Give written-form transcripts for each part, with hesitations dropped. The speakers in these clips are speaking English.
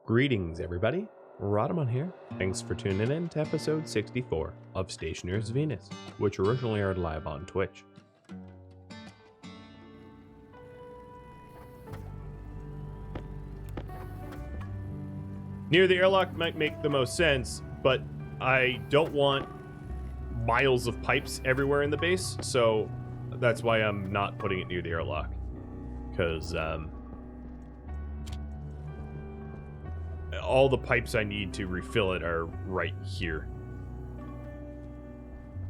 Greetings, everybody. Rhadamant here. Thanks for tuning in to episode 64 of Stationeers Venus, which originally aired live on Twitch. Near the airlock might make the most sense, but I don't want miles of pipes everywhere in the base, so that's why I'm not putting it near the airlock. Because, all the pipes I need to refill it are right here.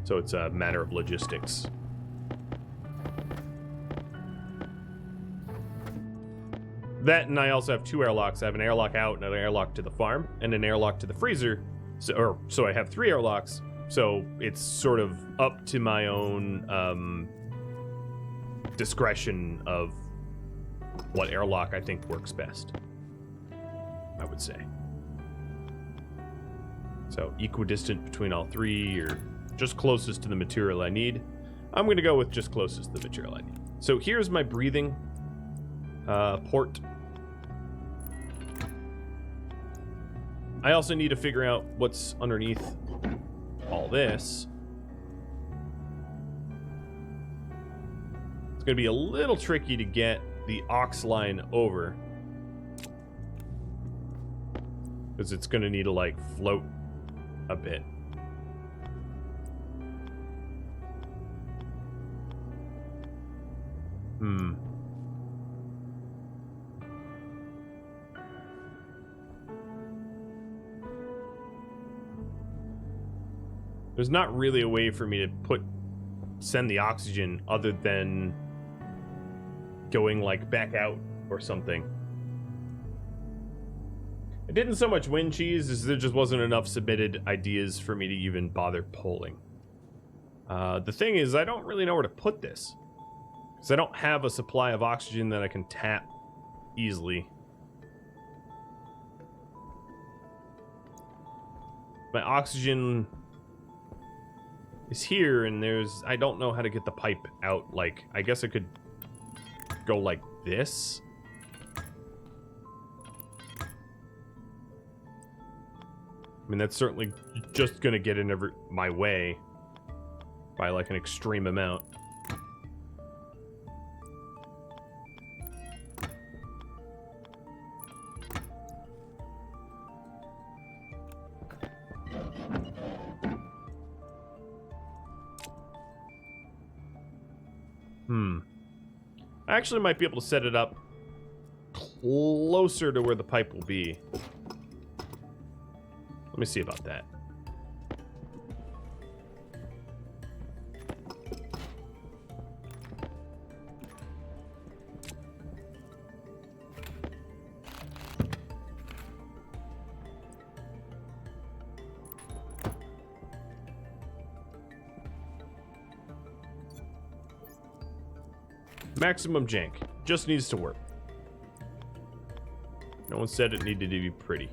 So it's a matter of logistics. That, and I also have two airlocks. I have an airlock out and an airlock to the farm and an airlock to the freezer. So I have three airlocks. So it's sort of up to my own discretion of what airlock I think works best, I would say. So equidistant between all three, or just closest to the material I need. I'm going to go with just closest to the material I need. So here's my breathing port. I also need to figure out what's underneath all this. It's going to be a little tricky to get the aux line over, because it's going to need to like float a bit. There's not really a way for me to send the oxygen other than going like back out or something. It didn't so much win cheese as there just wasn't enough submitted ideas for me to even bother polling. The thing is, I don't really know where to put this, because I don't have a supply of oxygen that I can tap easily. My oxygen is here, and I don't know how to get the pipe out. Like, I guess I could go like this. I mean, that's certainly just gonna get in my way by like an extreme amount. I actually might be able to set it up closer to where the pipe will be. Let me see about that. Maximum jank. Just needs to work. No one said it needed to be pretty.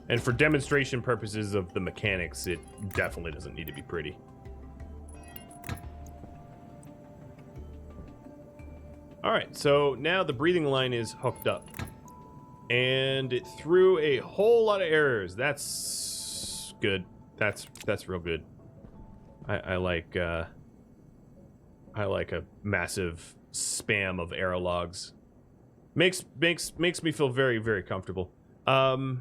And for demonstration purposes of the mechanics, it definitely doesn't need to be pretty. Alright, so now the breathing line is hooked up. And it threw a whole lot of errors. That's good. That's real good. I like a massive spam of error logs. Makes me feel very, very comfortable. The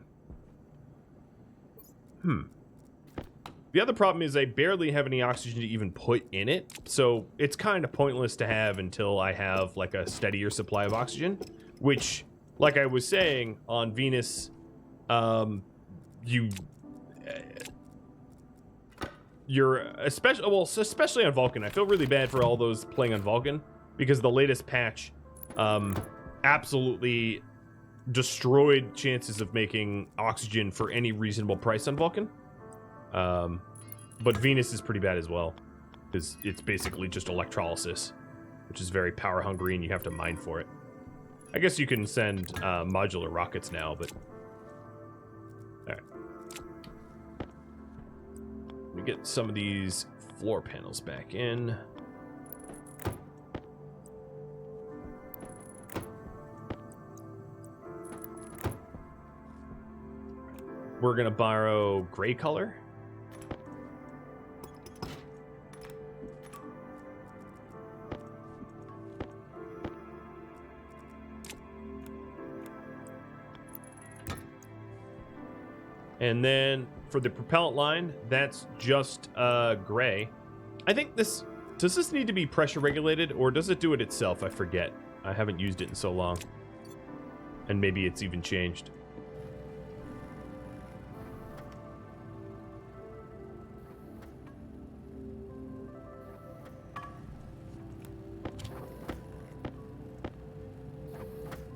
other problem is I barely have any oxygen to even put in it, so it's kind of pointless to have until I have like a steadier supply of oxygen, which, like I was saying, on Venus, especially on Vulcan. I feel really bad for all those playing on Vulcan, because the latest patch absolutely destroyed chances of making oxygen for any reasonable price on Vulcan. But Venus is pretty bad as well, because it's basically just electrolysis, which is very power hungry and you have to mine for it. I guess you can send modular rockets now, but all right. Let me get some of these floor panels back in. we're going to borrow gray color. And then for the propellant line, that's just gray. I think this... Does this need to be pressure regulated, or does it do it itself? I forget. I haven't used it in so long. And maybe it's even changed.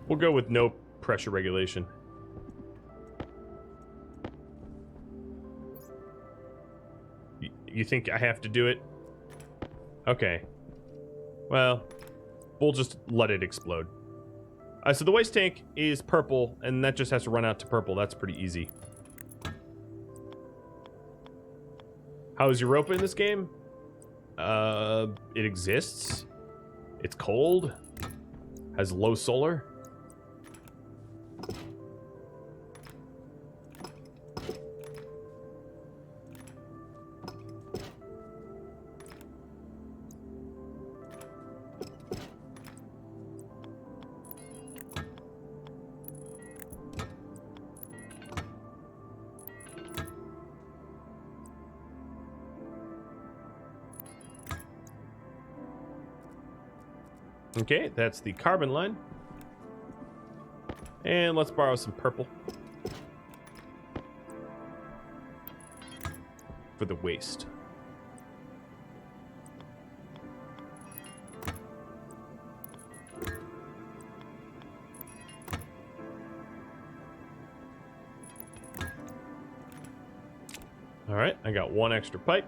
We'll go with no pressure regulation. You think I have to do it? Okay. Well, we'll just let it explode. So the waste tank is purple, and that just has to run out to purple. That's pretty easy. How is Europa in this game? It exists. It's cold. Has low solar. Okay, that's the carbon line. And let's borrow some purple for the waste. All right, I got one extra pipe.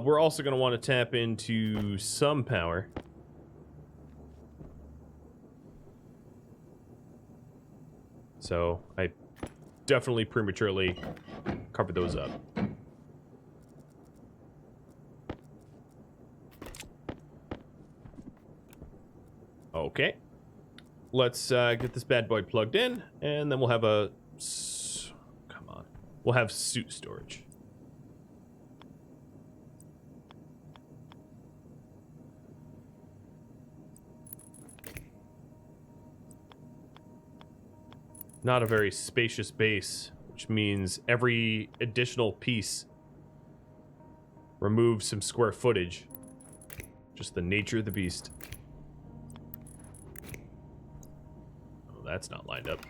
We're also going to want to tap into some power. So I definitely prematurely covered those up. Okay. Let's get this bad boy plugged in, and then we'll have a... Come on. We'll have suit storage. Not a very spacious base, which means every additional piece removes some square footage. Just the nature of the beast. Oh, that's not lined up.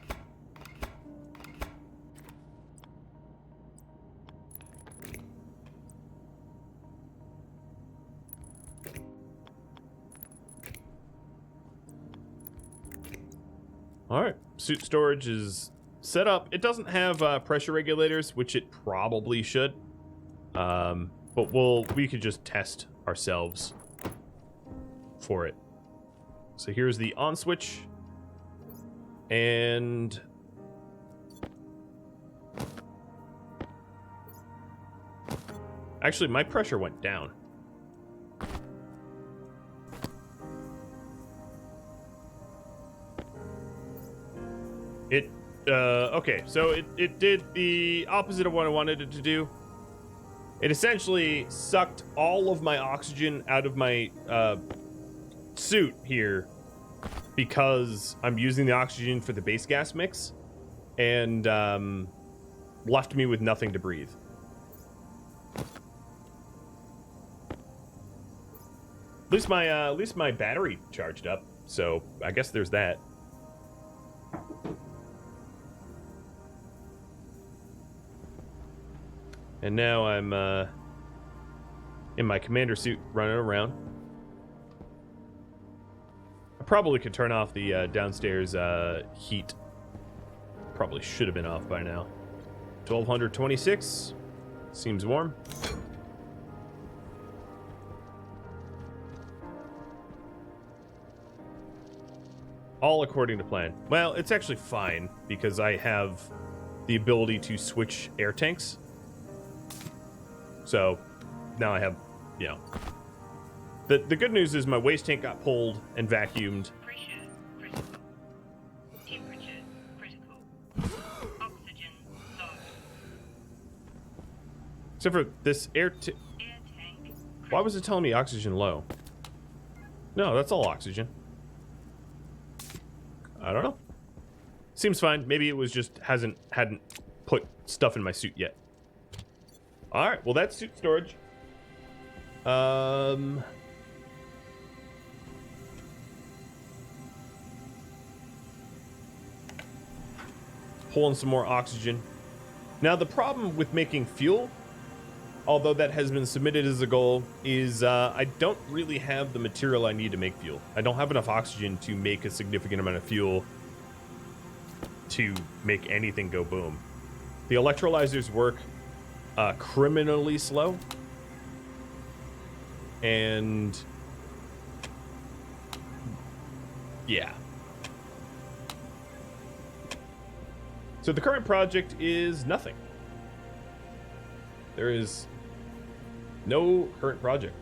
All right, suit storage is set up. It doesn't have pressure regulators, which it probably should. But we could just test ourselves for it. So here's the on switch. And actually, my pressure went down. Okay, so it did the opposite of what I wanted it to do. It essentially sucked all of my oxygen out of my suit here because I'm using the oxygen for the base gas mix, and left me with nothing to breathe. At least my battery charged up, so I guess there's that. And now I'm in my commander suit running around. I probably could turn off the downstairs heat. Probably should have been off by now. 1226. Seems warm. All according to plan. Well, it's actually fine because I have the ability to switch air tanks. So now I have you know. The good news is my waste tank got pulled and vacuumed. Pressure critical. Temperature critical. Oxygen low. Except for this air Air tank. Why was it telling me oxygen low? No, that's all oxygen. I don't know. Seems fine. Maybe it was just hadn't put stuff in my suit yet. All right. Well, that's suit storage. Pulling some more oxygen. Now, the problem with making fuel, although that has been submitted as a goal, is I don't really have the material I need to make fuel. I don't have enough oxygen to make a significant amount of fuel to make anything go boom. The electrolyzers work criminally slow. And yeah. So the current project is nothing. There is no current project.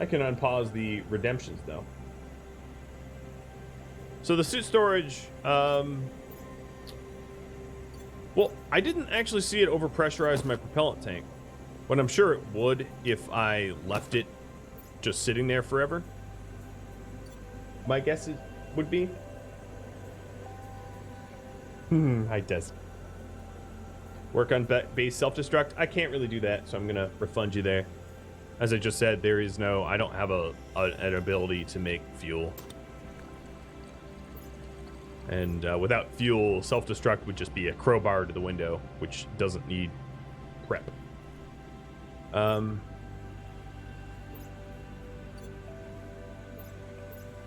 I can unpause the redemptions though. So the suit storage, well, I didn't actually see it overpressurize my propellant tank, when I'm sure it would if I left it just sitting there forever. My guess would be. Hi, Des. Work on base self-destruct. I can't really do that, so I'm gonna refund you there. As I just said, there is no. I don't have an ability to make fuel, and without fuel, self-destruct would just be a crowbar to the window, which doesn't need prep.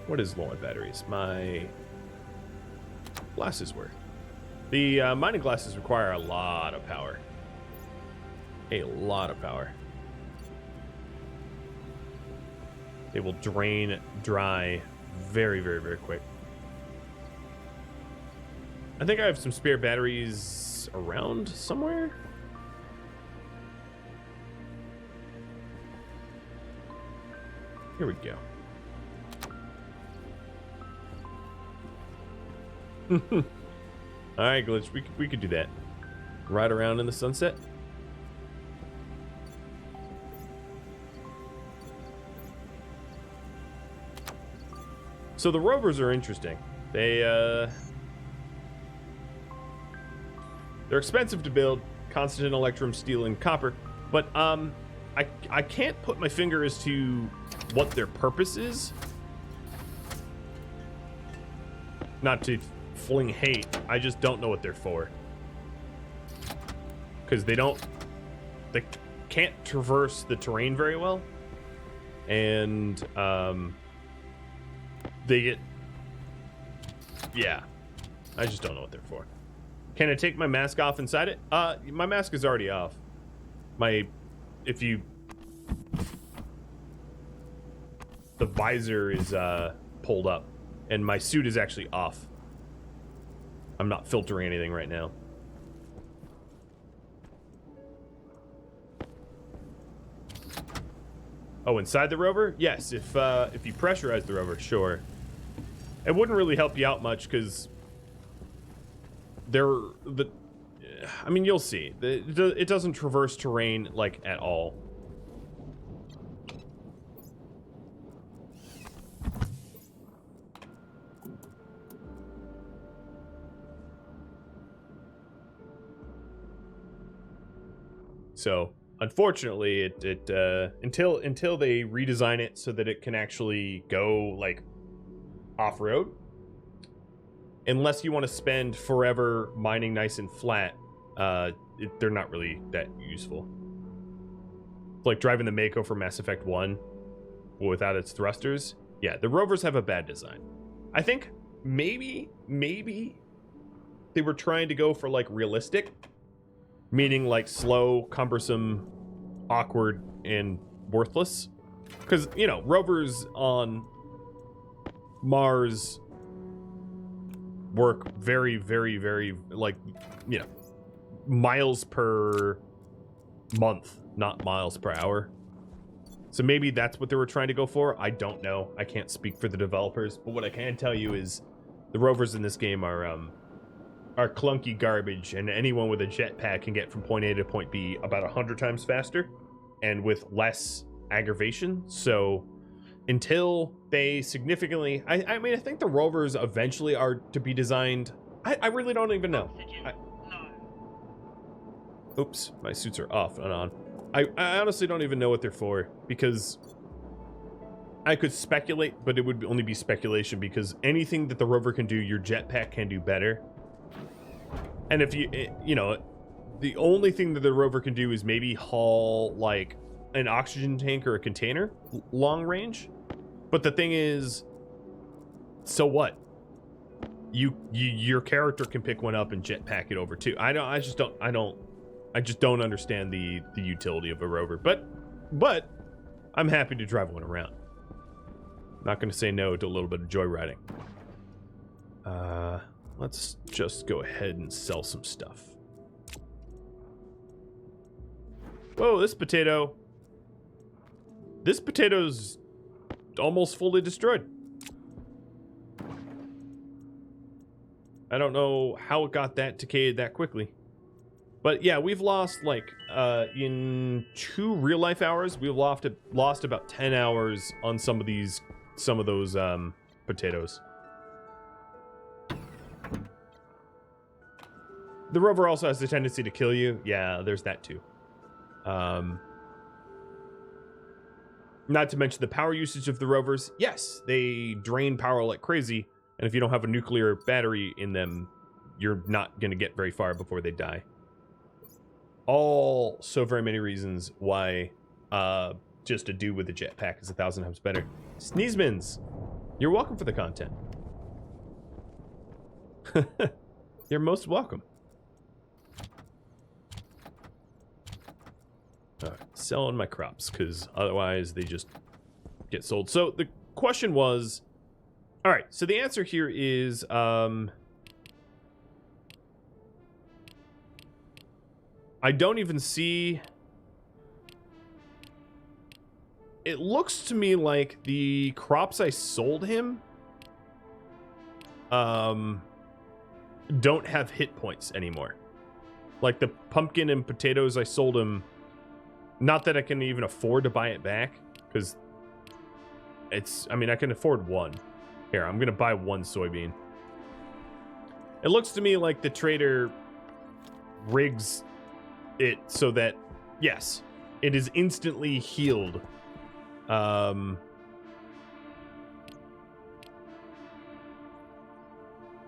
What is low on batteries? My glasses were. The mining glasses require a lot of power. A lot of power. They will drain dry very, very, very quick. I think I have some spare batteries around somewhere. Here we go. All right, Glitch, we could do that. Ride around in the sunset. So the rovers are interesting. They're expensive to build, constant in electrum, steel, and copper, but I can't put my finger as to what their purpose is. Not to fling hate, I just don't know what they're for. Because they can't traverse the terrain very well. And they get, yeah, I just don't know what they're for. Can I take my mask off inside it? My mask is already off. The visor is pulled up, and my suit is actually off. I'm not filtering anything right now. Oh, inside the rover? Yes, if you pressurize the rover, sure. It wouldn't really help you out much because I mean, you'll see. It doesn't traverse terrain like at all. So unfortunately, until they redesign it so that it can actually go like off-road, unless you want to spend forever mining nice and flat, they're not really that useful. It's like driving the Mako for Mass Effect 1 without its thrusters. Yeah, the rovers have a bad design. I think maybe they were trying to go for like realistic, meaning like slow, cumbersome, awkward, and worthless. Because, you know, rovers on Mars work very, very, very, like, you know, miles per month, not miles per hour. So maybe that's what they were trying to go for. I don't know. I can't speak for the developers, but what I can tell you is the rovers in this game are clunky garbage, and anyone with a jetpack can get from point A to point B about 100 times faster and with less aggravation. So until they significantly, I mean, I think the rovers eventually are to be designed. I really don't even know. Oops, my suits are off and on. I honestly don't even know what they're for, because I could speculate, but it would only be speculation, because anything that the rover can do, your jetpack can do better. And if you know, the only thing that the rover can do is maybe haul like an oxygen tank or a container long range. But the thing is, so what? Your character can pick one up and jetpack it over too. I just don't understand the utility of a rover. But I'm happy to drive one around. Not going to say no to a little bit of joyriding. Let's just go ahead and sell some stuff. Whoa, this potato's almost fully destroyed. I don't know how it got that decayed that quickly. But yeah, we've lost, like, in 2 real-life hours, we've lost about 10 hours on some of those potatoes. The rover also has the tendency to kill you. Yeah, there's that too. Not to mention the power usage of the rovers. Yes, they drain power like crazy, and if you don't have a nuclear battery in them, you're not going to get very far before they die. All so very many reasons why just a dude with a jetpack is 1,000 times better. Sneezemans, you're welcome for the content. You're most welcome. Alright, selling my crops, because otherwise they just get sold. So the question was, alright, so the answer here is, I don't even see... It looks to me like the crops I sold him don't have hit points anymore. Like the pumpkin and potatoes I sold him, not that I can even afford to buy it back, because it's, I mean, I can afford one. Here, I'm going to buy one soybean. It looks to me like the trader rigs it so that, yes, it is instantly healed.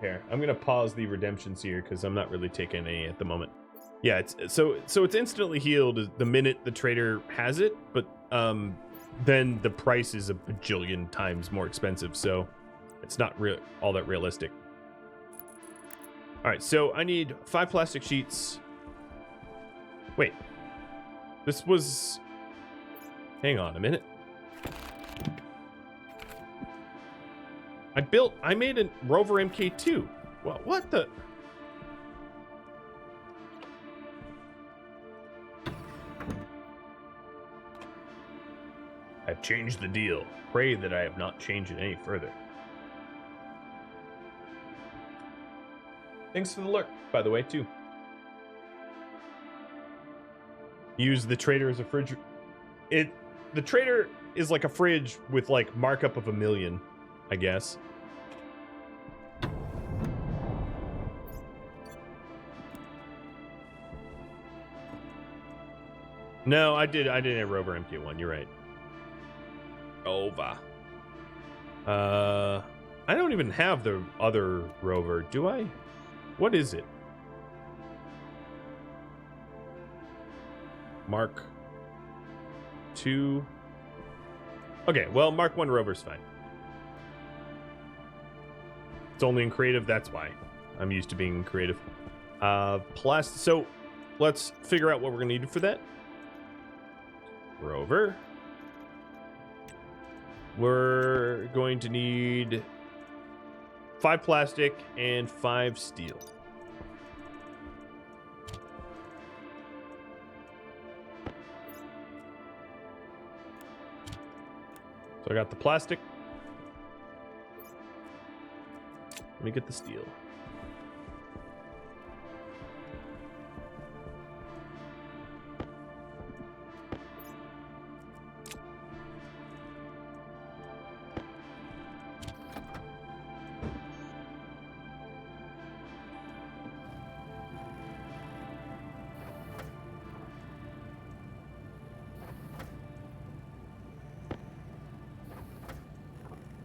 Here, I'm going to pause the redemptions here because I'm not really taking any at the moment. Yeah, so it's instantly healed the minute the trader has it, but then the price is a bajillion times more expensive, so it's not all that realistic. All right, so I need 5 plastic sheets. Wait, this was... Hang on a minute. I made a Rover MK2. Well, what the... I've changed the deal. Pray that I have not changed it any further. Thanks for the lurk, by the way, too. Use the trader as a fridge. The trader is like a fridge with like markup of 1 million, I guess. No, I did a Rover MK1, you're right. Over. I don't even have the other rover, do I? What is it? Mark 2. Okay, well, Mark 1 rover's fine. It's only in creative, that's why. I'm used to being creative. So let's figure out what we're gonna need for that. Rover. We're going to need 5 plastic and 5 steel. So I got the plastic. Let me get the steel.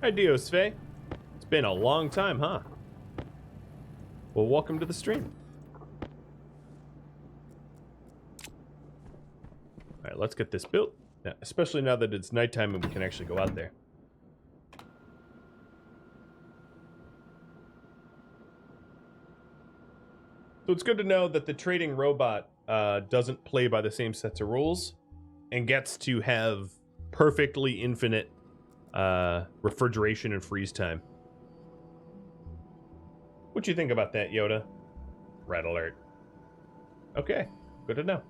Hi, Diosfe. It's been a long time, huh? Well, welcome to the stream. Alright, let's get this built. Yeah, especially now that it's nighttime and we can actually go out there. So it's good to know that the trading robot doesn't play by the same sets of rules and gets to have perfectly infinite refrigeration and freeze time. What you think about that, Yoda? Red alert. Okay, good to know.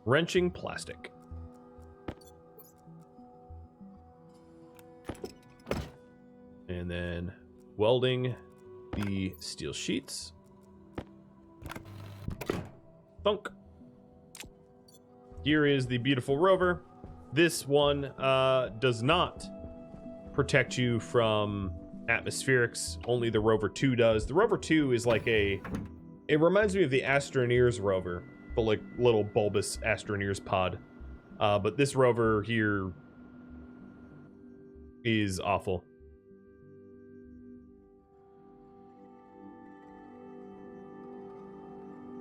Wrenching plastic. And then welding the steel sheets. Thunk. Here is the beautiful rover. This one does not protect you from atmospherics. Only the Rover 2 does. The Rover 2 is like a... It reminds me of the Stationeers rover, but like little bulbous Stationeers pod. But this rover here is awful.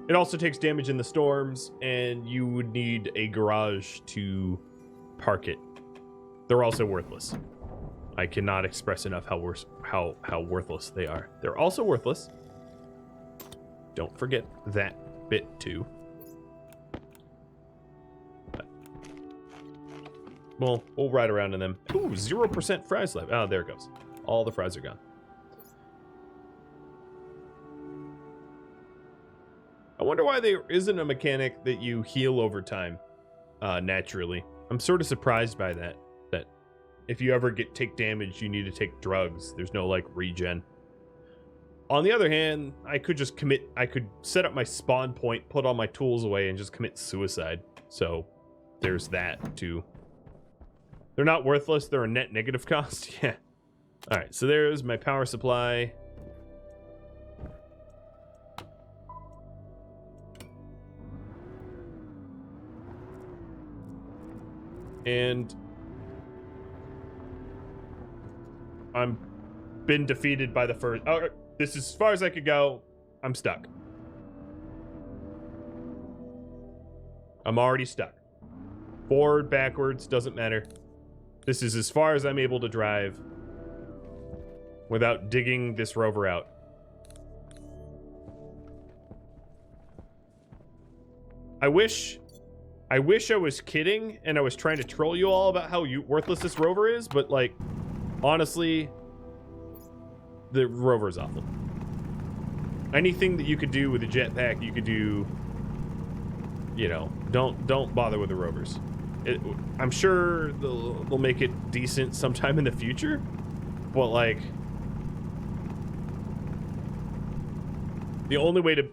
It also takes damage in the storms, and you would need a garage to park it. They're also worthless. I cannot express enough how worthless they are. They're also worthless. Don't forget that bit too. Well, we'll ride around in them. Ooh, 0% fries left. Oh, there it goes. All the fries are gone. I wonder why there isn't a mechanic that you heal over time naturally. I'm sort of surprised by that. That if you ever take damage, you need to take drugs. There's no like regen. On the other hand, I could just I could set up my spawn point, put all my tools away, and just commit suicide. So there's that too. They're not worthless. They're a net negative cost. Yeah. All right. So there's my power supply. And I'm been defeated by the first. Oh, this is as far as I could go. I'm stuck. I'm already stuck. Forward, backwards, doesn't matter. This is as far as I'm able to drive without digging this rover out. I wish I was kidding and I was trying to troll you all about how worthless this rover is, but like, honestly, the rover is awful. Anything that you could do with a jetpack, you could do. You know, don't bother with the rovers. I'm sure they'll make it decent sometime in the future, but like, the only way to,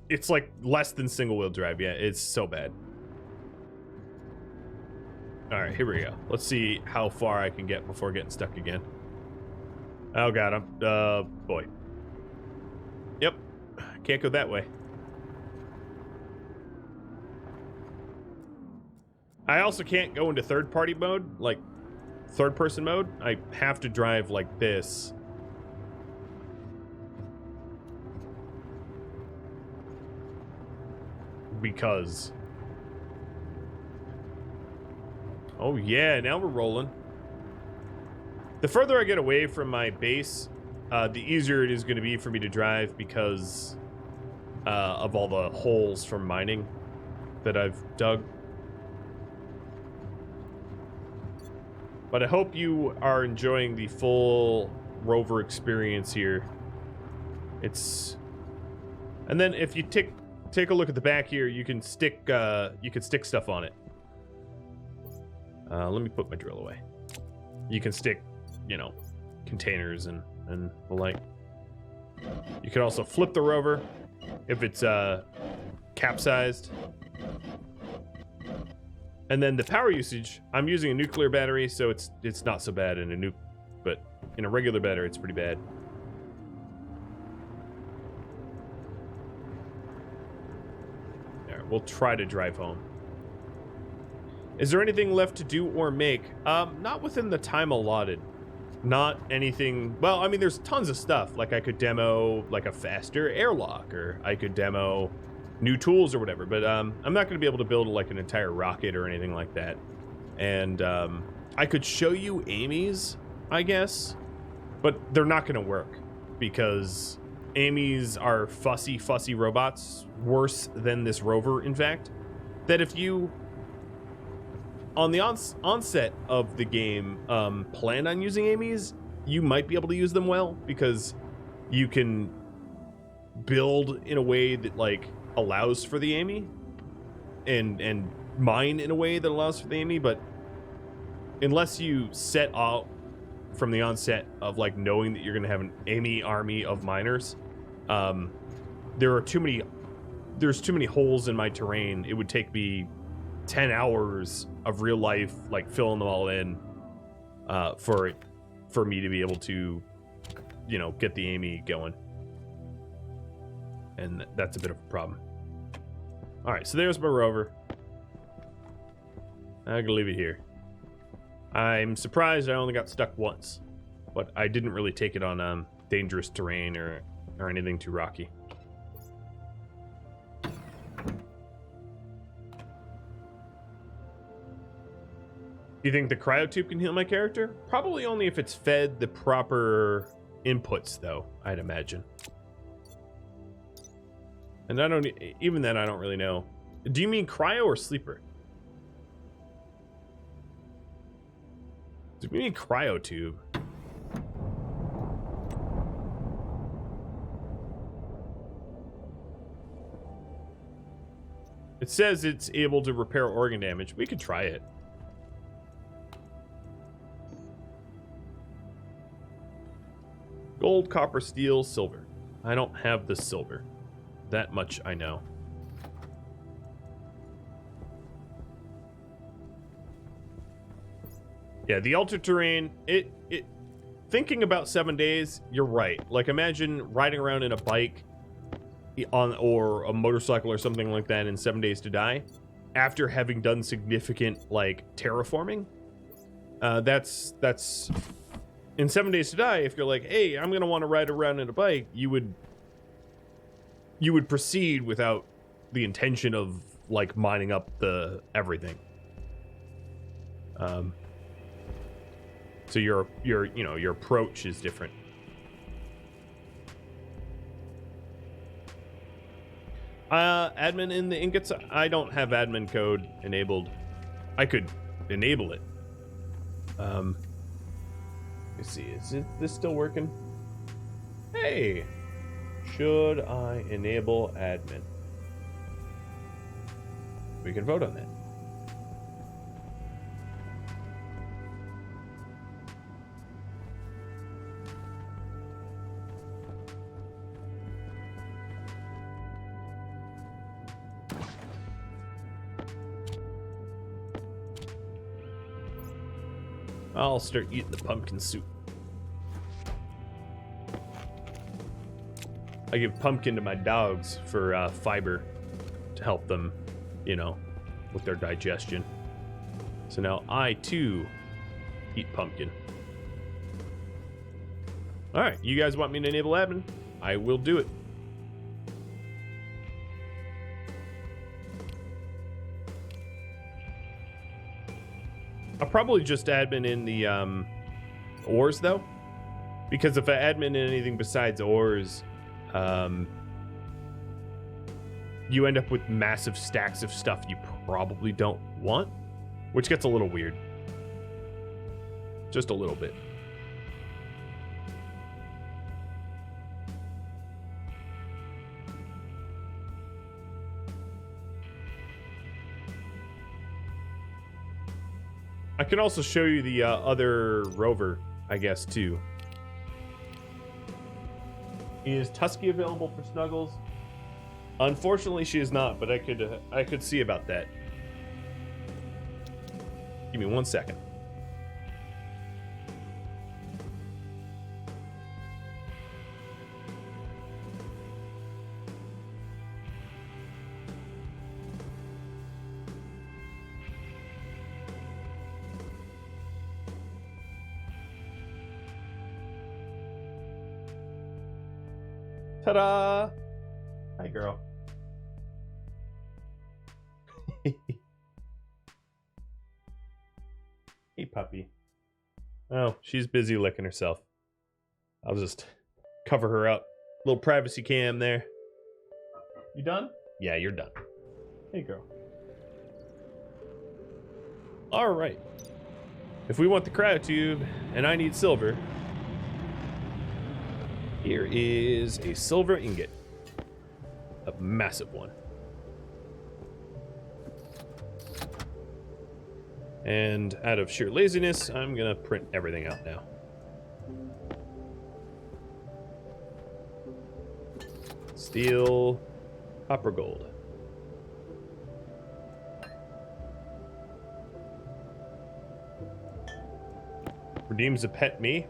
it's like less than single wheel drive. Yeah, it's so bad. All right, here we go. Let's see how far I can get before getting stuck again. Oh god, boy. Yep, can't go that way. I also can't go into third-party mode, like third-person mode. I have to drive like this. Because. Oh yeah, now we're rolling. The further I get away from my base, the easier it is going to be for me to drive because of all the holes from mining that I've dug. But I hope you are enjoying the full rover experience here. And then if you take a look at the back here. You can stick stuff on it. Let me put my drill away. You can stick, you know, containers and the like. You can also flip the rover if it's capsized. And then the power usage, I'm using a nuclear battery, so it's not so bad in a nuke, but in a regular battery, it's pretty bad. There, we'll try to drive home. Is there anything left to do or make? Not within the time allotted. Not anything. Well, I mean, there's tons of stuff. Like I could demo like a faster airlock, or I could demo new tools or whatever. But I'm not going to be able to build like an entire rocket or anything like that. And I could show you Amy's, I guess, but they're not going to work because Amy's are fussy robots, worse than this rover, in fact. That if you on the onset of the game plan on using Amy's, you might be able to use them well because you can build in a way that like allows for the Amy and mine in a way that allows for the Amy. But unless you set out from the onset of like knowing that you're going to have an Amy army of miners, there's too many holes in my terrain. It would take me 10 hours of real life, like filling them all in, for me to be able to, you know, get the Amy going. And that's a bit of a problem. All right, so there's my rover. I'm gonna leave it here. I'm surprised I only got stuck once, but I didn't really take it on dangerous terrain or anything too rocky. Do you think the cryotube can heal my character? Probably only if it's fed the proper inputs, though, I'd imagine. And even then, I don't really know. Do you mean cryo or sleeper? Do you mean cryotube? It says it's able to repair organ damage. We could try it. Gold, copper, steel, silver. I don't have the silver. That much I know. Yeah, the altered terrain, thinking about 7 days, you're right. Like, imagine riding around in a bike or a motorcycle or something like that in 7 days to die after having done significant, like, terraforming. That's in 7 days to die, if you're like, hey, I'm gonna want to ride around in a bike, you would proceed without the intention of like mining up the everything. So your approach is different. Admin in the ingots. I don't have admin code enabled. I could enable it. Let's see, is this still working? Hey, should I enable admin? We can vote on that. I'll start eating the pumpkin soup. I give pumpkin to my dogs for fiber to help them, you know, with their digestion. So now I too eat pumpkin. All right, you guys want me to enable admin? I will do it. I'll probably just admin in the ores though, because if I admin in anything besides ores, you end up with massive stacks of stuff you probably don't want, which gets a little weird. Just a little bit. I can also show you the other rover, I guess, too. Is Tusky available for snuggles? Unfortunately, she is not, but I could see about that. Give me 1 second. Ta-da! Hi, girl. Hey, puppy. Oh, she's busy licking herself. I'll just cover her up. Little privacy cam there. You done? Yeah, you're done. Hey, girl. All right. If we want the cryotube, and I need silver, here is a silver ingot. A massive one. And out of sheer laziness, I'm gonna print everything out now. Steel, copper, gold. Redeems a pet me.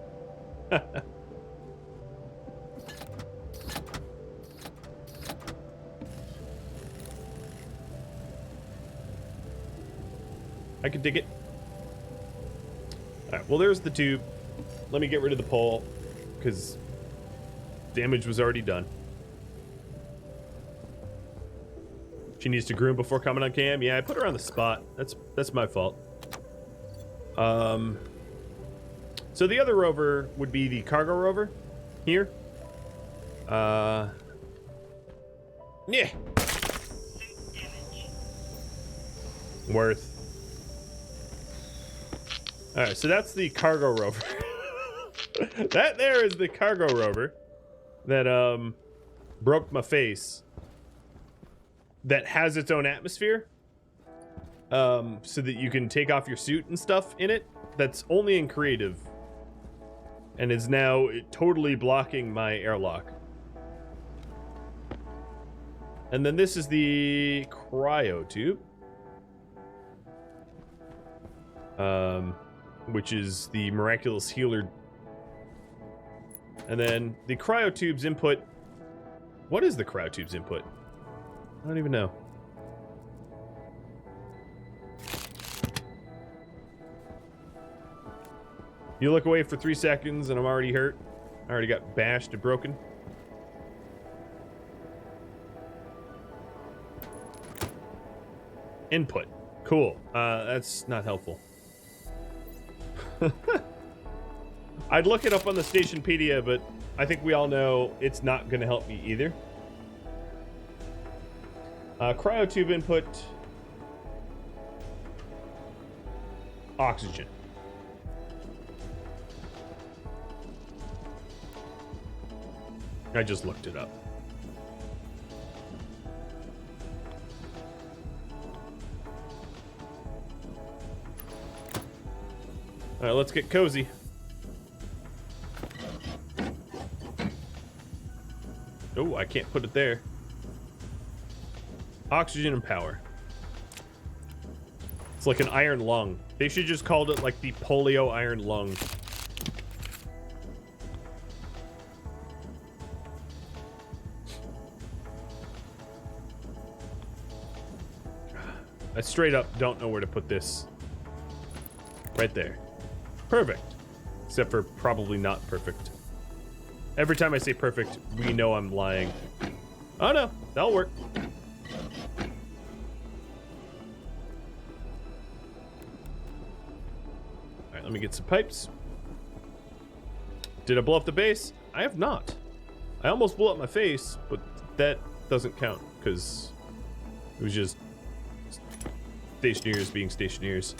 I can dig it. Alright, well, there's the tube. Let me get rid of the pole, because damage was already done. She needs to groom before coming on cam. Yeah, I put her on the spot. That's my fault. So the other rover would be the cargo rover here. Yeah. Worth. Alright, so that's the cargo rover. That there is the cargo rover that broke my face. That has its own atmosphere. So that you can take off your suit and stuff in it. That's only in creative. And is now totally blocking my airlock. And then this is the cryo tube. Which is the miraculous healer. And then the cryotube's input. What is the cryotube's input? I don't even know. You look away for 3 seconds and I'm already hurt. I already got bashed and broken. Input. Cool. That's not helpful. I'd look it up on the Stationpedia, but I think we all know it's not going to help me either. Cryotube input. Oxygen. I just looked it up. All right, let's get cozy. Oh, I can't put it there. Oxygen and power. It's like an iron lung. They should just called it like the polio iron lung. I straight up don't know where to put this. Right there. Perfect. Except for probably not perfect. Every time I say perfect, we know I'm lying. Oh no, that'll work. Alright, let me get some pipes. Did I blow up the base? I have not. I almost blew up my face, but that doesn't count, because it was just Stationeers being Stationeers.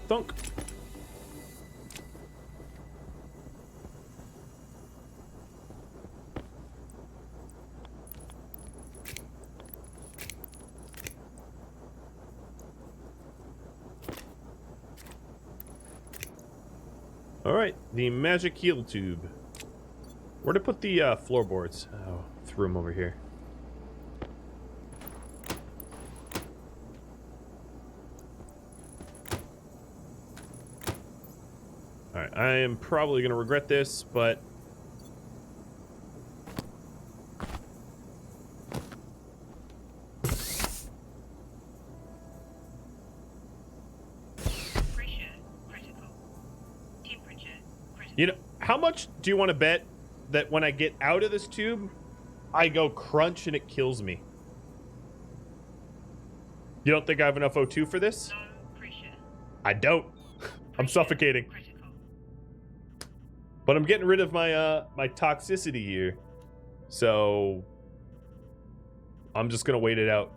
Thunk. Alright, the magic heal tube. Where to put the floorboards? Oh, threw them over here. Alright, I am probably going to regret this, but... You know, how much do you want to bet that when I get out of this tube, I go crunch and it kills me? You don't think I have enough O2 for this? I don't. I'm suffocating. But I'm getting rid of my my toxicity here. So I'm just gonna wait it out.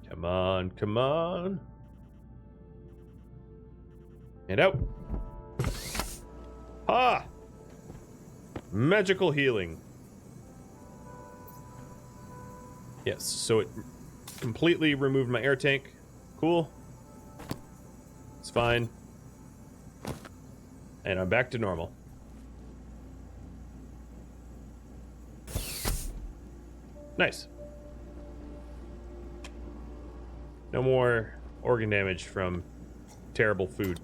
Come on, come on. And out. Ah! Magical healing. Yes, so it completely removed my air tank. Cool. It's fine. And I'm back to normal. Nice. No more organ damage from terrible food.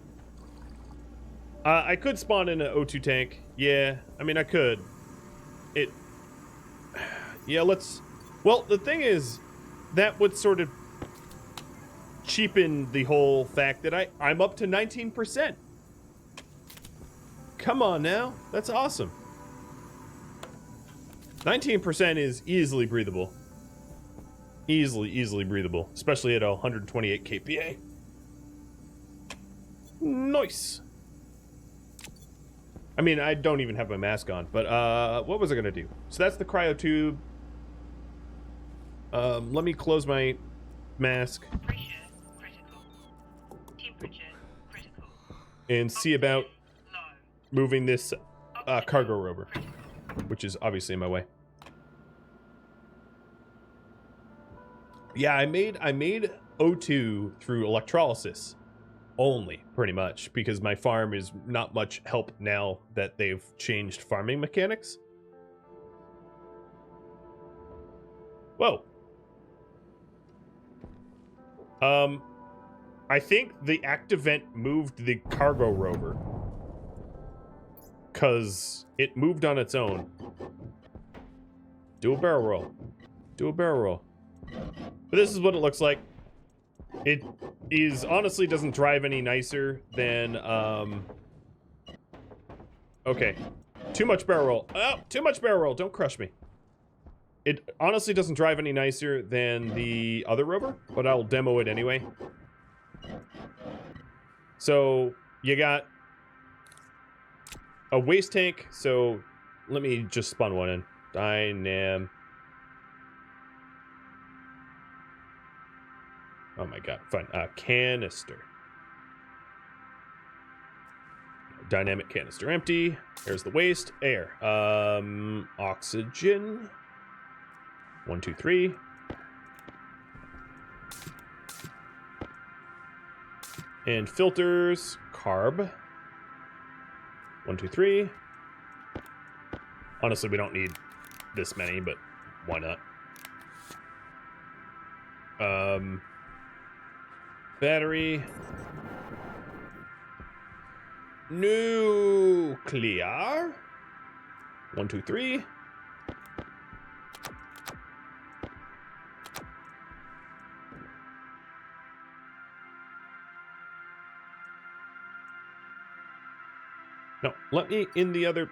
I could spawn in an O2 tank. Yeah, I mean, I could. Yeah, let's... Well, the thing is, that would sort of cheapen the whole fact that I'm up to 19%. Come on now. That's awesome. 19% is easily breathable. Easily breathable. Especially at 128 kPa. Nice. I mean, I don't even have my mask on, but what was I gonna do? So that's the cryo tube. Let me close my mask and see about moving this cargo rover, which is obviously in my way. Yeah, I made O2 through electrolysis only, pretty much, because my farm is not much help now that they've changed farming mechanics. Whoa. I think the Activent moved the cargo rover, because it moved on its own. Do a barrel roll. Do a barrel roll. But this is what it looks like. It is honestly doesn't drive any nicer than okay. Too much barrel roll. Oh, too much barrel roll. Don't crush me. It honestly doesn't drive any nicer than the other rover, but I'll demo it anyway. So you got a waste tank. So let me just spawn one in. Dynam. Oh my god, fine. Canister. Dynamic canister empty. There's the waste. Air. Oxygen. 1, 2, 3. And filters. Carb. 1, 2, 3. Honestly, we don't need this many, but why not? Battery. Nuclear. 1, 2, 3. No, let me in the other.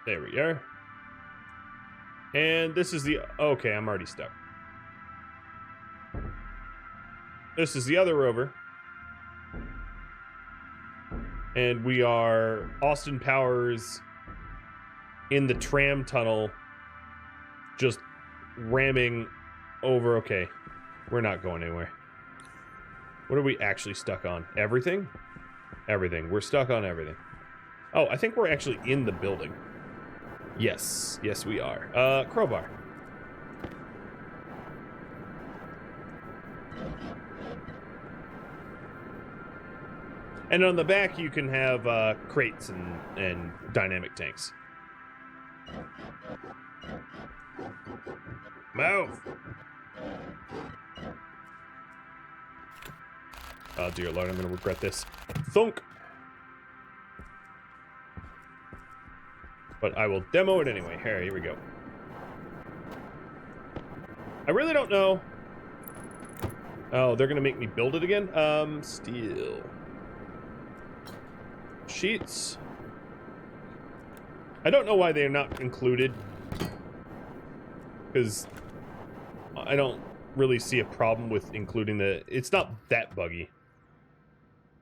There we are. And this is the... Okay, I'm already stuck. This is the other rover. And we are Austin Powers in the tram tunnel, just ramming over. Okay, we're not going anywhere. What are we actually stuck on? Everything? Everything. We're stuck on everything. Oh, I think we're actually in the building. Yes. Yes, we are. Crowbar. And on the back, you can have crates and dynamic tanks. Move! Oh, dear Lord, I'm going to regret this. Thunk! But I will demo it anyway. Here we go. I really don't know. Oh, they're going to make me build it again? Steel. Sheets. I don't know why they're not included. Because I don't really see a problem with including the... It's not that buggy.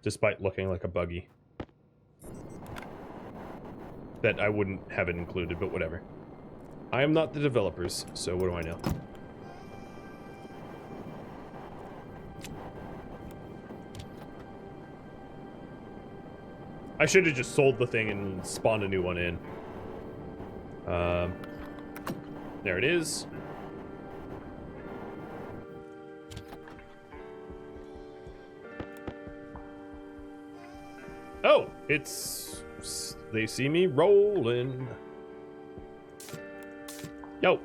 Despite looking like a buggy. That I wouldn't have it included, but whatever. I am not the developers, so what do I know? I should have just sold the thing and spawned a new one in. There it is. Oh, it's... They see me rolling. Yo,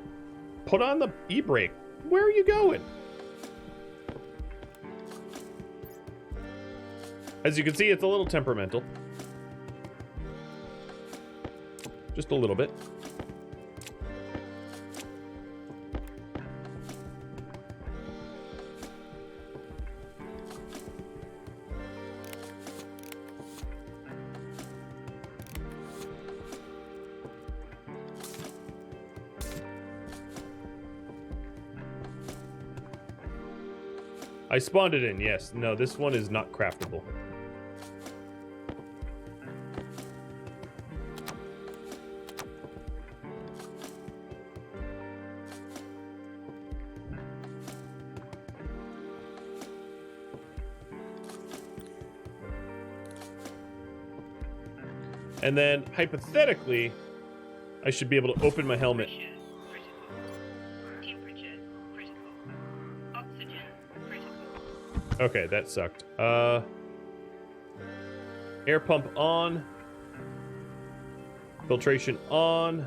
put on the e-brake. Where are you going? As you can see, it's a little temperamental. Just a little bit. I spawned it in, yes. No, this one is not craftable. And then, hypothetically, I should be able to open my helmet. Pressure, critical. Temperature, critical. Oxygen, critical. Okay, that sucked. Air pump on. Filtration on.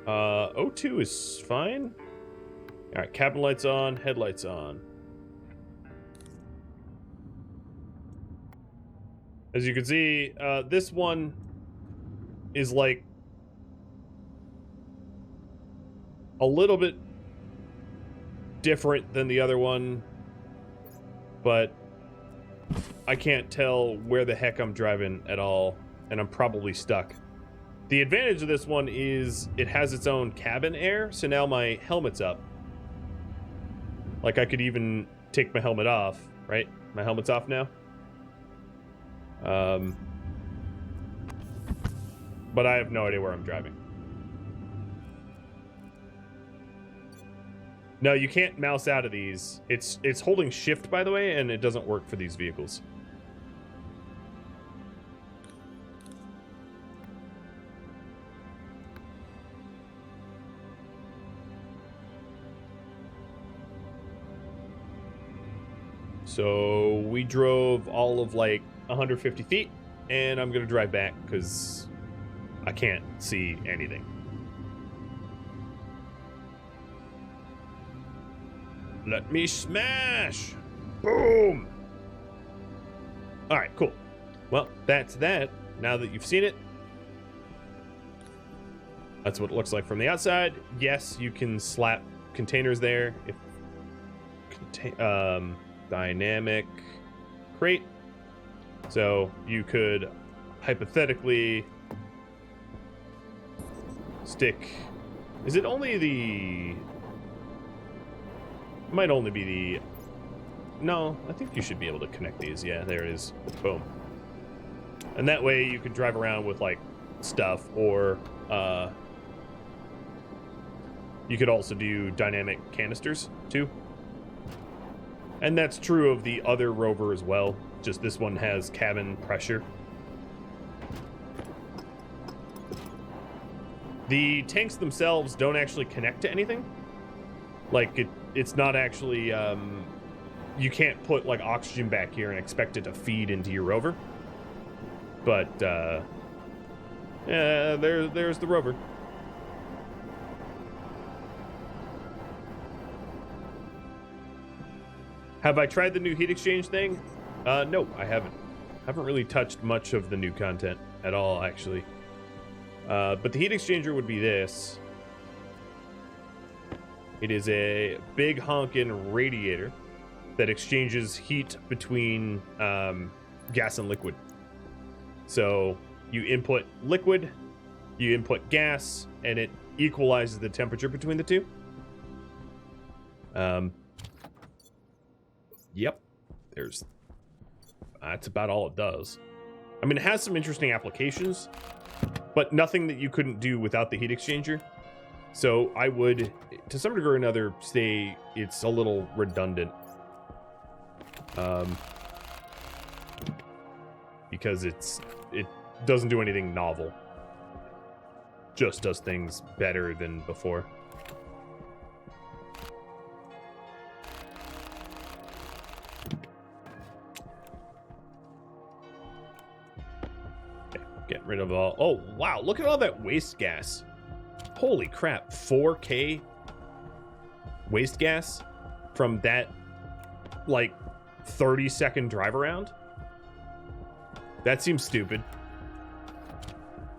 O2 is fine. Alright, cabin lights on, headlights on. As you can see, this one is like a little bit different than the other one, but I can't tell where the heck I'm driving at all, and I'm probably stuck. The advantage of this one is it has its own cabin air, so now my helmet's up. Like, I could even take my helmet off, right? My helmet's off now. But I have no idea where I'm driving. No, you can't mouse out of these. It's holding shift, by the way, and it doesn't work for these vehicles. So we drove all of like 150 feet, and I'm gonna drive back because I can't see anything. Let me smash! Boom! Alright, cool. Well, that's that. Now that you've seen it, that's what it looks like from the outside. Yes, you can slap containers there. If dynamic crate. So you could hypothetically stick... Is it only the... Might only be the... No, I think you should be able to connect these. Yeah, there it is. Boom. And that way you could drive around with, like, stuff, or you could also do dynamic canisters, too. And that's true of the other rover as well. Just this one has cabin pressure. The tanks themselves don't actually connect to anything. Like, it's not actually, you can't put like oxygen back here and expect it to feed into your rover. But, yeah, there's the rover. Have I tried the new heat exchange thing? No, I haven't. Haven't really touched much of the new content at all, actually. But the heat exchanger would be this. It is a big honkin' radiator that exchanges heat between gas and liquid. So you input liquid, you input gas, and it equalizes the temperature between the two. Yep. That's about all it does. I mean, it has some interesting applications, but nothing that you couldn't do without the heat exchanger. So I would, to some degree or another, say it's a little redundant. Because it doesn't do anything novel. Just does things better than before. Get rid of all. Oh, wow. Look at all that waste gas. Holy crap. 4K waste gas from that, like, 30-second drive around? That seems stupid.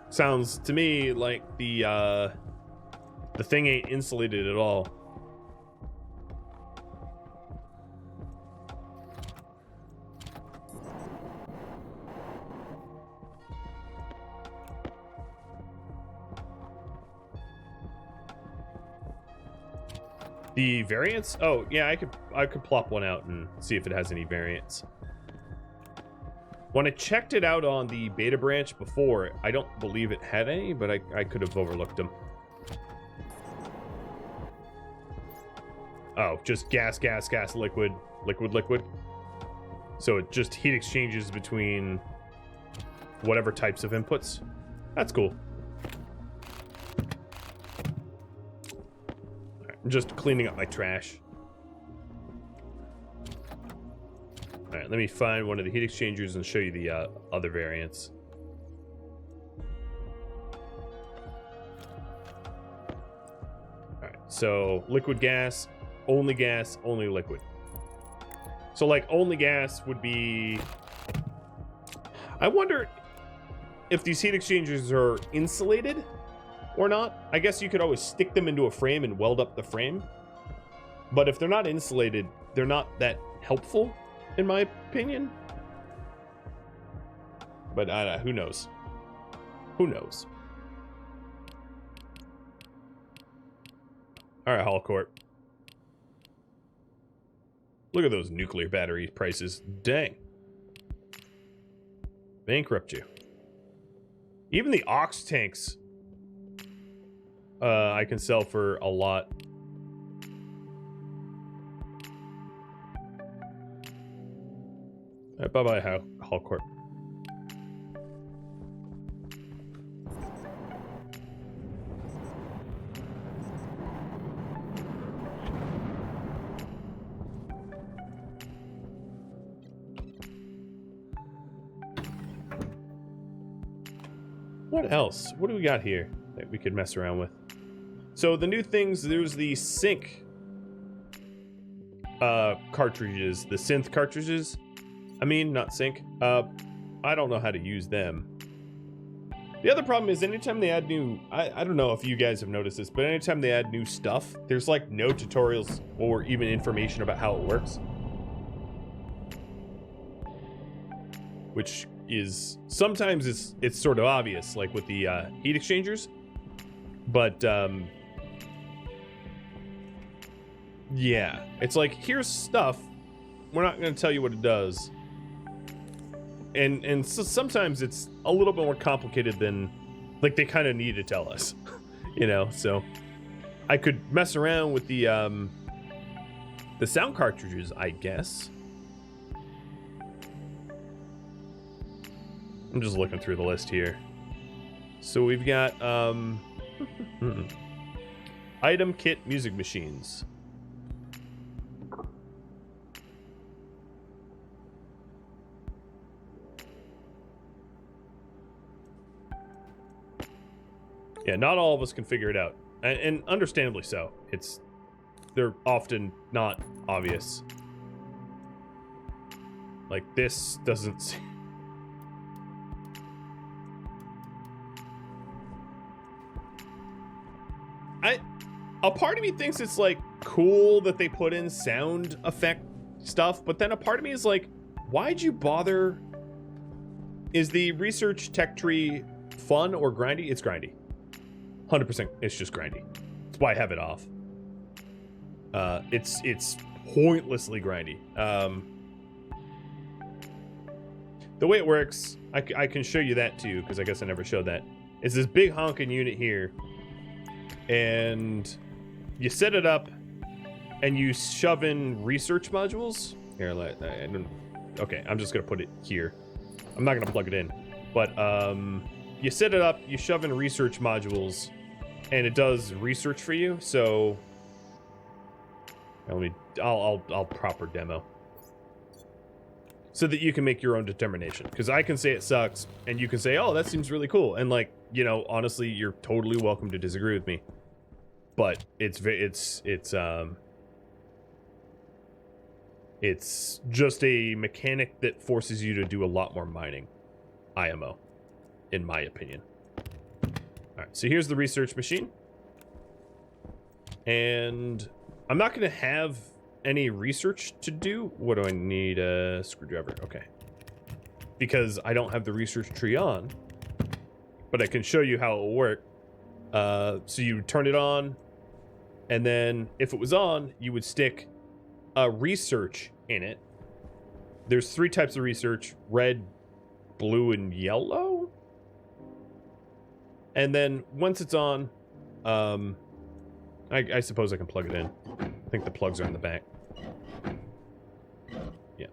Sounds to me like the thing ain't insulated at all. The variants? Oh, yeah, I could plop one out and see if it has any variants. When I checked it out on the beta branch before, I don't believe it had any, but I could have overlooked them. Oh, just gas, gas, gas, liquid, liquid, liquid. So it just heat exchanges between whatever types of inputs. That's cool. I'm just cleaning up my trash. All right, let me find one of the heat exchangers and show you the other variants. All right, so liquid gas, only liquid. So like only gas would be, I wonder if these heat exchangers are insulated or not. I guess you could always stick them into a frame and weld up the frame. But if they're not insulated, they're not that helpful, in my opinion. But who knows? Who knows? All right, Hallcorp. Look at those nuclear battery prices. Dang. Bankrupt you. Even the ox tanks I can sell for a lot. Bye-bye, Hallcorp. What else? What do we got here that we could mess around with? So the new things, there's the sync cartridges, the synth cartridges. I mean, not sync. I don't know how to use them. The other problem is anytime they add new, I don't know if you guys have noticed this, but anytime they add new stuff, there's like no tutorials or even information about how it works. Which is, sometimes it's sort of obvious, like with the heat exchangers. But, yeah, it's like, here's stuff. We're not going to tell you what it does. And so sometimes it's a little bit more complicated than, like, they kind of need to tell us, you know? So I could mess around with the sound cartridges, I guess. I'm just looking through the list here. So we've got item kit music machines. Yeah, not all of us can figure it out. And understandably so. They're often not obvious. Like, this doesn't seem... A part of me thinks it's, like, cool that they put in sound effect stuff, but then a part of me is like, why'd you bother? Is the research tech tree fun or grindy? It's grindy. 100%, it's just grindy. That's why I have it off. It's pointlessly grindy. The way it works, I can show you that too, because I guess I never showed that. It's this big honking unit here, and you set it up, and you shove in research modules. Here, okay, I'm just gonna put it here. I'm not gonna plug it in, but you set it up, you shove in research modules, and it does research for you. So I'll proper demo so that you can make your own determination. Because I can say it sucks, and you can say, oh, that seems really cool. And, like, you know, honestly, you're totally welcome to disagree with me. But it's just a mechanic that forces you to do a lot more mining, IMO, in my opinion. All right, so here's the research machine. And I'm not going to have any research to do. What do I need? A screwdriver. Okay. Because I don't have the research tree on, but I can show you how it will work. So you turn it on, and then if it was on, you would stick a research in it. There's 3 types of research: red, blue, and yellow. And then once it's on, I suppose I can plug it in. I think the plugs are in the back. Yeah.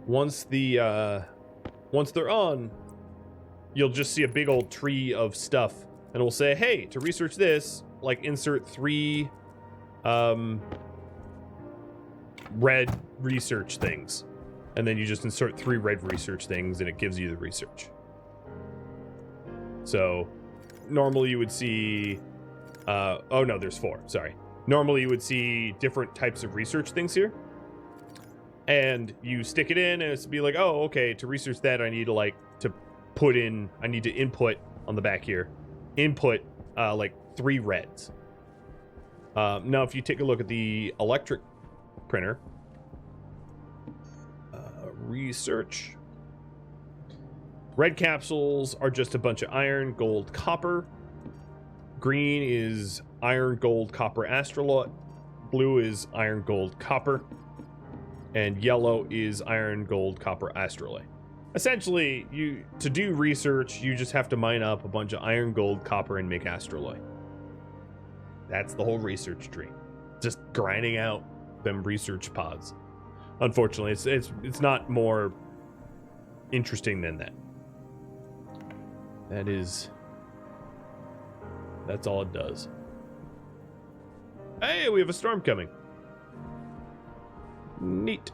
Once they're on, you'll just see a big old tree of stuff, and it will say, hey, to research this, like, insert 3 red research things. And then you just insert 3 red research things, and it gives you the research. So normally you would see, oh no, there's 4, sorry. Normally you would see different types of research things here. And you stick it in, and it's be like, oh, okay, to research that, I need to, like, I need to input on the back here, input, like, 3 reds. Now, if you take a look at the electric printer, research. Red capsules are just a bunch of iron, gold, copper. Green is iron, gold, copper, astrolite. Blue is iron, gold, copper. And yellow is iron, gold, copper, astrolite. Essentially, to do research, you just have to mine up a bunch of iron, gold, copper, and make astrolite. That's the whole research tree. Just grinding out them research pods. Unfortunately, it's not more interesting than that. That's all it does. Hey, we have a storm coming. Neat.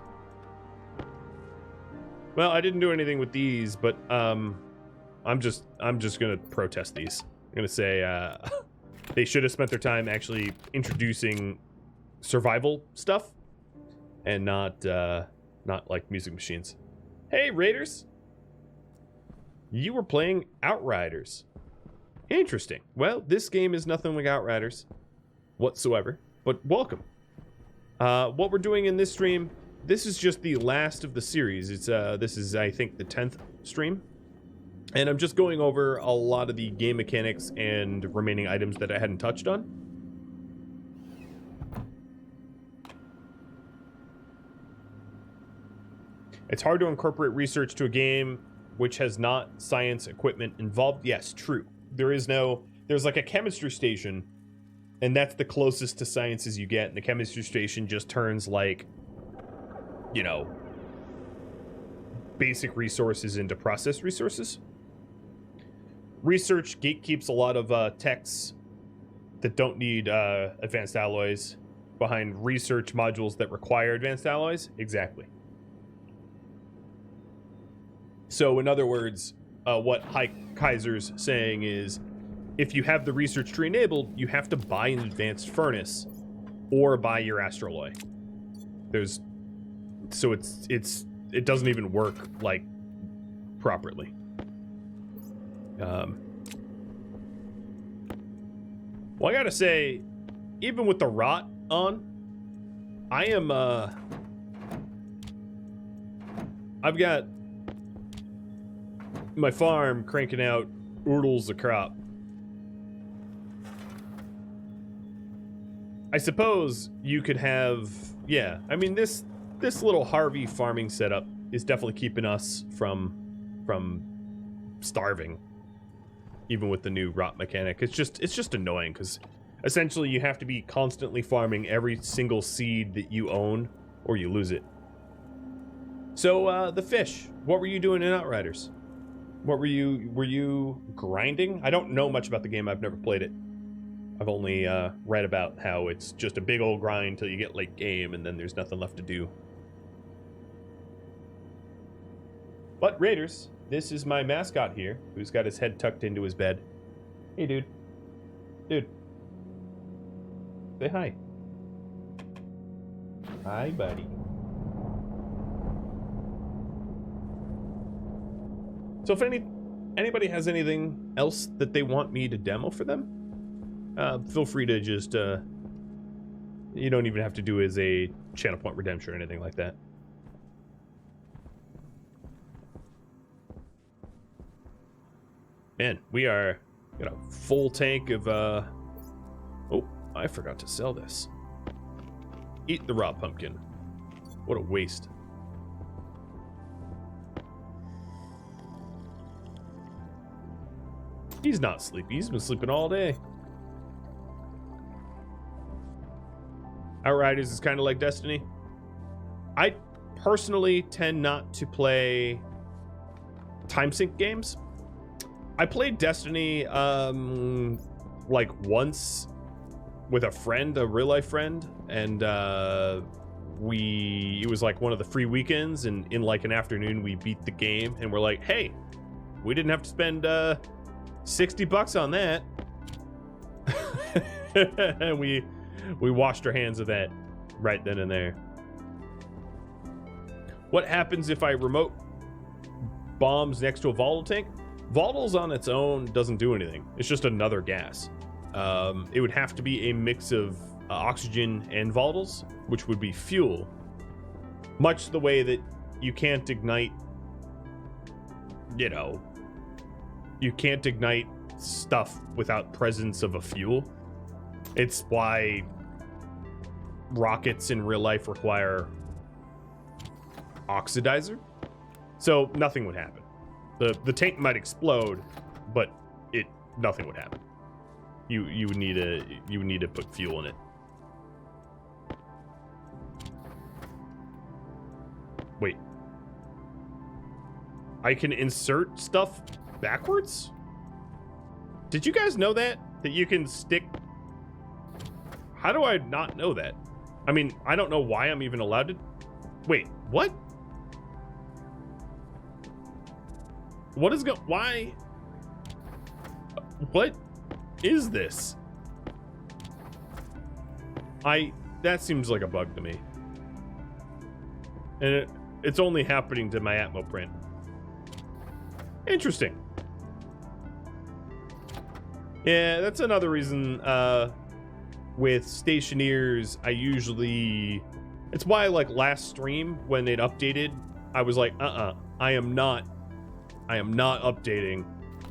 Well, I didn't do anything with these, but I'm just gonna protest these. I'm gonna say they should have spent their time actually introducing survival stuff, and not like music machines. Hey, Raiders! You were playing Outriders. Interesting. Well, this game is nothing like Outriders whatsoever, but welcome. What we're doing in this stream, this is just the last of the series. This is, I think, the 10th stream. And I'm just going over a lot of the game mechanics and remaining items that I hadn't touched on. It's hard to incorporate research to a game which has not science equipment involved. Yes, true. There's like a chemistry station, and that's the closest to science as you get. And the chemistry station just turns, like, you know, basic resources into process resources. Research gatekeeps a lot of techs that don't need advanced alloys behind research modules that require advanced alloys. Exactly. So in other words, what Kaiser's saying is, if you have the research tree enabled, you have to buy an advanced furnace or buy your astroloy. So it doesn't even work like properly. Well, I gotta say, even with the rot on, I am I've got my farm cranking out oodles of crop. I suppose you could have, yeah, I mean, this little Harvey farming setup is definitely keeping us from starving, even with the new rot mechanic. It's just annoying because essentially you have to be constantly farming every single seed that you own or you lose it. So the fish, what were you doing in Outriders? Were you grinding? I don't know much about the game. I've never played it. I've only read about how it's just a big old grind till you get late game and then there's nothing left to do. But Raiders, this is my mascot here, who's got his head tucked into his bed. Hey, dude. Dude. Say hi. Hi, buddy. So if anybody has anything else that they want me to demo for them, feel free to just, you don't even have to do as a channel point redemption or anything like that. Man, we got a full tank of, oh, I forgot to sell this. Eat the raw pumpkin. What a waste. He's not sleepy. He's been sleeping all day. Outriders is kind of like Destiny. I personally tend not to play time sync games. I played Destiny like once with a friend, a real life friend, and it was like one of the free weekends, and in like an afternoon we beat the game and we're like, hey, we didn't have to spend $60 on that. And we washed our hands of that right then and there. What happens if I remote bombs next to a volatile tank? Volatiles on its own doesn't do anything. It's just another gas. It would have to be a mix of oxygen and volatiles, which would be fuel. Much the way that you can't ignite, you can't ignite stuff without presence of a fuel. It's why rockets in real life require oxidizer. So nothing would happen. The tank might explode, but nothing would happen. You would need to put fuel in it. Wait. I can insert stuff backwards? Did you guys know that you can stick? How do I not know that? I mean, I don't know why I'm even allowed to. Wait, what? What is why? What is this? That seems like a bug to me. And it's only happening to my Atmo print. Interesting. Yeah, that's another reason with Stationeers, it's why like last stream when it updated, I was like, I am not updating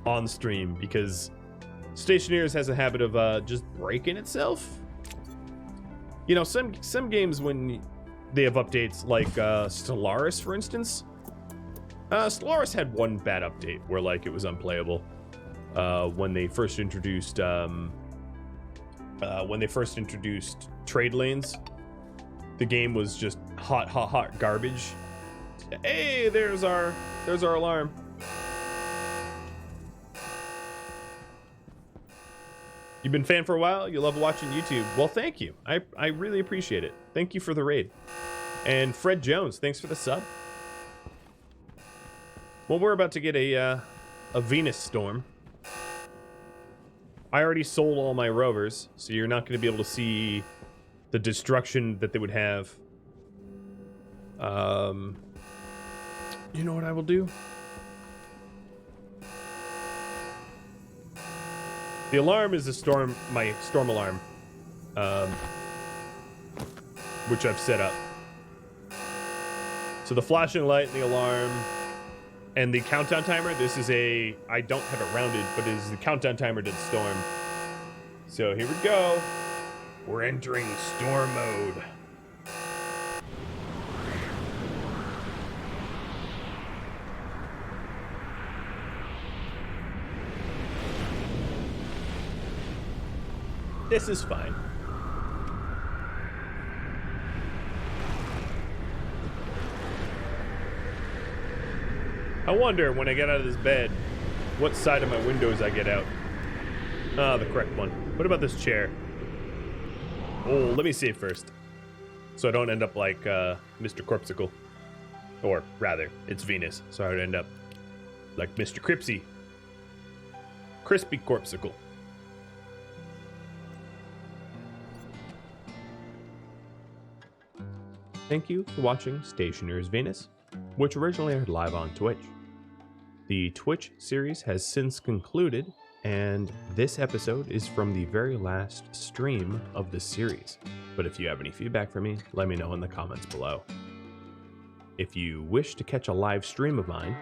on stream because Stationeers has a habit of just breaking itself. You know, some games when they have updates like Stellaris, for instance. Stellaris had one bad update where like it was unplayable when they first introduced trade lanes. The game was just hot garbage. Hey, there's our alarm. You've been a fan for a while? You love watching YouTube? Well, thank you. I really appreciate it. Thank you for the raid. And Fred Jones, thanks for the sub. Well, we're about to get a Venus storm. I already sold all my rovers, so you're not going to be able to see the destruction that they would have. You know what I will do? The alarm is my storm alarm, which I've set up. So the flashing light and the alarm and the countdown timer, this is I don't have it rounded, but it is the countdown timer to the storm. So here we go. We're entering storm mode. This is fine. I wonder when I get out of this bed, what side of my windows I get out. Ah, the correct one. What about this chair? Oh, let me save first. So I don't end up like Mr. Corpsicle. Or rather, it's Venus, so I would end up like Mr. Cripsy. Crispy Corpsicle. Thank you for watching Stationeers Venus, which originally aired live on Twitch. The Twitch series has since concluded, and this episode is from the very last stream of the series. But if you have any feedback for me, let me know in the comments below. If you wish to catch a live stream of mine,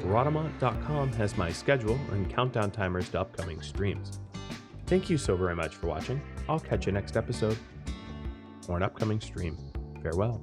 Rhadamant.com has my schedule and countdown timers to upcoming streams. Thank you so very much for watching. I'll catch you next episode or an upcoming stream. Farewell.